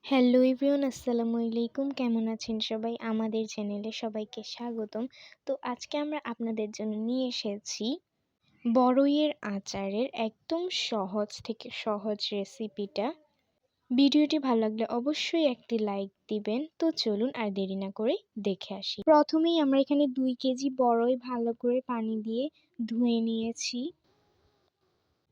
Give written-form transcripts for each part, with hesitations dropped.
Hello everyone, আসসালামু আলাইকুম। কেমন আছেন সবাই? আমাদের চ্যানেলে সবাইকে স্বাগতম। তো আজকে আমরা আপনাদের জন্য নিয়ে এসেছি বড়ইয়ের আচারের একদম সহজ থেকে সহজ রেসিপিটা। ভিডিওটি ভালো লাগলে অবশ্যই একটি লাইক দিবেন। তো চলুন আর দেরি না করে দেখে আসি। প্রথমেই আমরা এখানে 2 কেজি বড়ই ভালো করে পানি দিয়ে ধুয়ে নিয়েছি।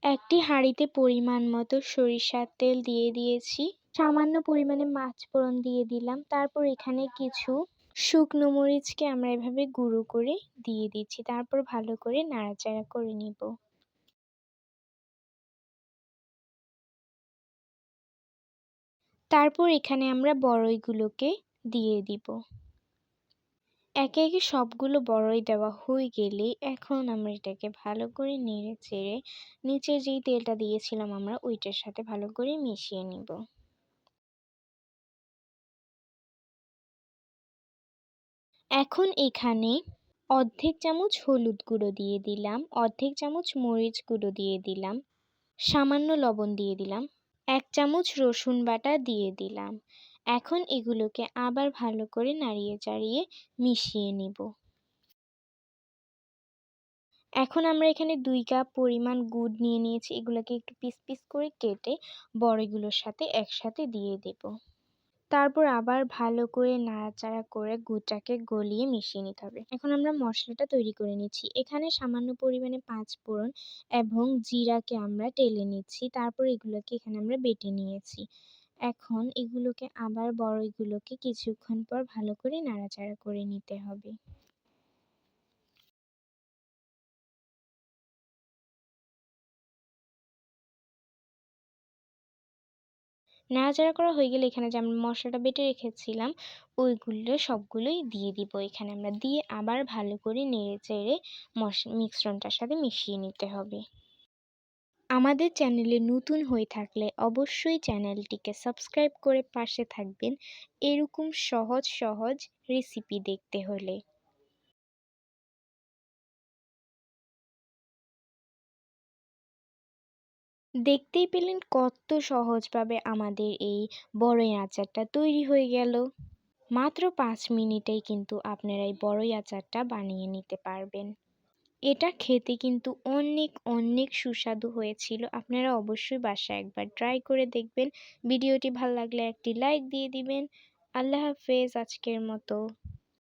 একটি হাঁড়িতে পরিমাণ মতো সরিষার তেল দিয়ে দিয়েছি। সামান্য পরিমাণে মাছ ফোড়ন দিয়ে দিলাম। তারপর এখানে কিছু শুকনো মরিচকে আমরা এভাবে গুঁড়ো করে দিয়ে দিচ্ছি। তারপর ভালো করে নাড়াচাড়া করে নিব। তারপর এখানে আমরা বড়ইগুলোকে দিয়ে দিব। একে একে সবগুলো বড়ই দেওয়া হয়ে গেলে এখন আমরা এটাকে ভালো করে নেড়ে চেড়ে নিচে যেই তেলটা দিয়েছিলাম আমরা ওইটার সাথে ভালো করে মিশিয়ে নিব। এখন এখানে অর্ধেক চামচ হলুদ গুঁড়ো দিয়ে দিলাম, অর্ধেক চামচ মরিচ গুঁড়ো দিয়ে দিলাম, সামান্য লবণ দিয়ে দিলাম, 1 চামচ রসুন বাটা দিয়ে দিলাম। এখন এগুলোকে আবার ভালো করে নাড়িয়ে চাড়িয়ে মিশিয়ে নিব। এখন আমরা এখানে 2 কাপ পরিমাণ গুড় নিয়ে নিয়েছি। এগুলোকে একটু পিস পিস করে কেটে বড়ইগুলোর সাথে একসাথে দিয়ে দেব। তারপর আবার ভালো করে নাড়াচাড়া করে গুড়টাকে গলিয়ে মিশিয়ে নিতে হবে। এখন আমরা মশলাটা তৈরি করে নিচ্ছি। এখানে সামান্য পরিমাণে 5 ফোড়ন এবং জিরাকে আমরা টেলে নিচ্ছি। তারপর এগুলোকে এখানে আমরা বেটে নিয়েছি। এখন এগুলোকে আবার বড়ইগুলোকে কিছুক্ষণ পর ভালো করে নাড়াচাড়া করে নিতে হবে। নাড়াচাড়া করা হয়ে গেলে এখানে যে আমরা মশলাটা বেটে রেখেছিলাম ওইগুলো সবগুলোই দিয়ে দিব। এখানে আমরা দিয়ে আবার ভালো করে নেড়েচেড়ে মিশ্রণটার সাথে মিশিয়ে নিতে হবে। আমাদের চ্যানেলে নতুন হয়ে থাকলে অবশ্যই চ্যানেলটিকে সাবস্ক্রাইব করে পাশে থাকবেন এরকম সহজ সহজ রেসিপি দেখতে হলে। দেখতেই পেলেন কত সহজভাবে আমাদের এই বড়ই আচারটা তৈরি হয়ে গেল। মাত্র 5 মিনিটেই কিন্তু আপনারা এই বড়ই আচারটা বানিয়ে নিতে পারবেন। এটা খেতে কিন্তু অনেক অনেক সুস্বাদু হয়েছিল। আপনারা অবশ্যই বাসায় একবার ট্রাই করে দেখবেন। ভিডিওটি ভালো লাগলে একটি লাইক দিয়ে দিবেন। আল্লাহ হাফেজ আজকের মতো।